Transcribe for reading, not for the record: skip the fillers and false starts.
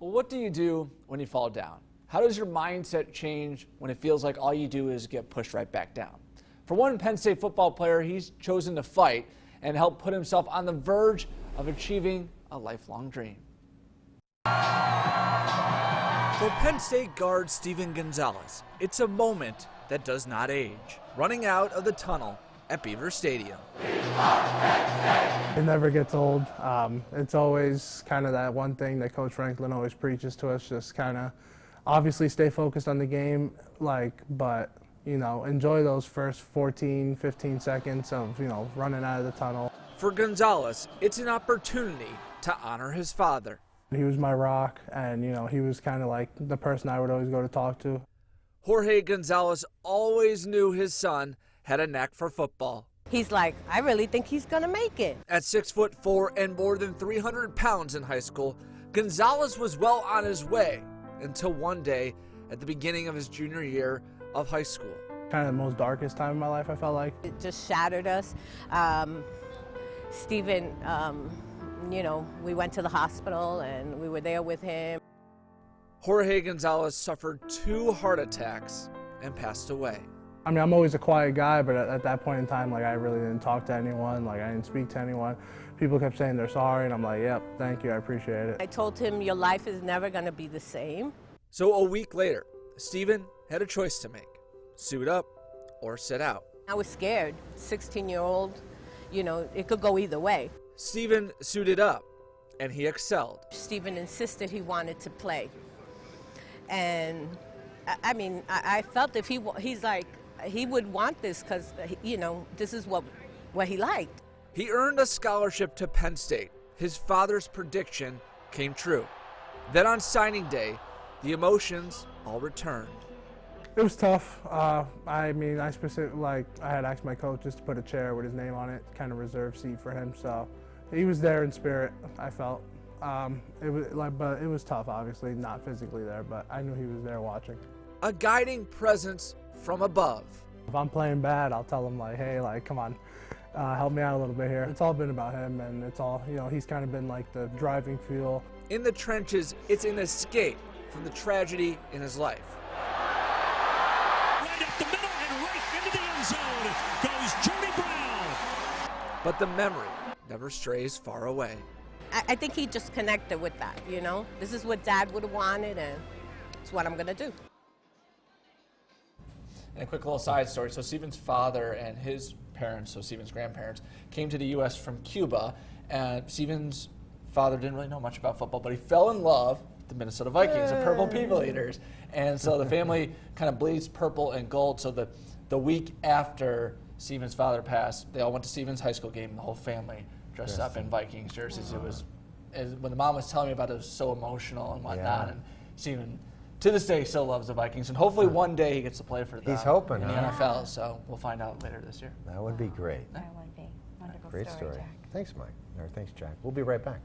Well, what do you do when you fall down? How does your mindset change when it feels like all you do is get pushed right back down? For one Penn State football player, he's chosen to fight and help put himself on the verge of achieving a lifelong dream. For Penn State guard Stephen Gonzalez, it's a moment that does not age, running out of the tunnel at Beaver Stadium. It never gets old. It's always kind of that one thing that Coach Franklin always preaches to us, just kind of obviously stay focused on the game, but enjoy those first 14, 15 seconds of, running out of the tunnel. For Gonzalez, it's an opportunity to honor his father. He was my rock, and, he was kind of like the person I would always go to talk to. Jorge Gonzalez always knew his son had a knack for football. He's like, I really think he's going to make it. At 6'4" and more than 300 pounds in high school, Gonzalez was well on his way until one day at the beginning of his junior year of high school. Kind of the most darkest time of my life, I felt like. It just shattered us. Stephen, we went to the hospital and we were there with him. Jorge Gonzalez suffered 2 heart attacks and passed away. I mean, I'm always a quiet guy, but at that point in time, I really didn't talk to anyone, I didn't speak to anyone. People kept saying they're sorry, and I'm like, yep, thank you, I appreciate it. I told him, your life is never going to be the same. So a week later, Stephen had a choice to make: suit up or sit out. I was scared, 16-year-old, it could go either way. Stephen suited up, and he excelled. Stephen insisted he wanted to play. And, I felt if he would want this because, this is what he liked. He earned a scholarship to Penn State. His father's prediction came true. Then on signing day, the emotions all returned. It was tough. I had asked my coach just to put a chair with his name on it, kind of reserved seat for him. So he was there in spirit, I felt. But it was tough, obviously, not physically there, but I knew he was there watching. A guiding presence from above. If I'm playing bad, I'll tell him, hey, come on, help me out a little bit here. It's all been about him, and it's all, he's kind of been the driving fuel. In the trenches, it's an escape from the tragedy in his life. Right up the middle and right into the end zone goes Jody Brown. But the memory never strays far away. I think he just connected with that, This is what Dad would have wanted, and it's what I'm going to do. And a quick little side story. So Stephen's father and his parents, so Stephen's grandparents, came to the U.S. from Cuba. And Stephen's father didn't really know much about football, but he fell in love with the Minnesota Vikings, the Purple People Eaters. And so the family kind of bleeds purple and gold. So the week after Stephen's father passed, they all went to Stephen's high school game, and the whole family dressed up in Vikings jerseys. When the mom was telling me about it, it was so emotional and whatnot. And Stephen, to this day, still loves the Vikings, and hopefully one day he gets to play for them. He's hoping, in the NFL. So we'll find out later this year. That would be great. That would be wonderful. Great story. Jack. Thanks, Mike. Or thanks, Jack. We'll be right back.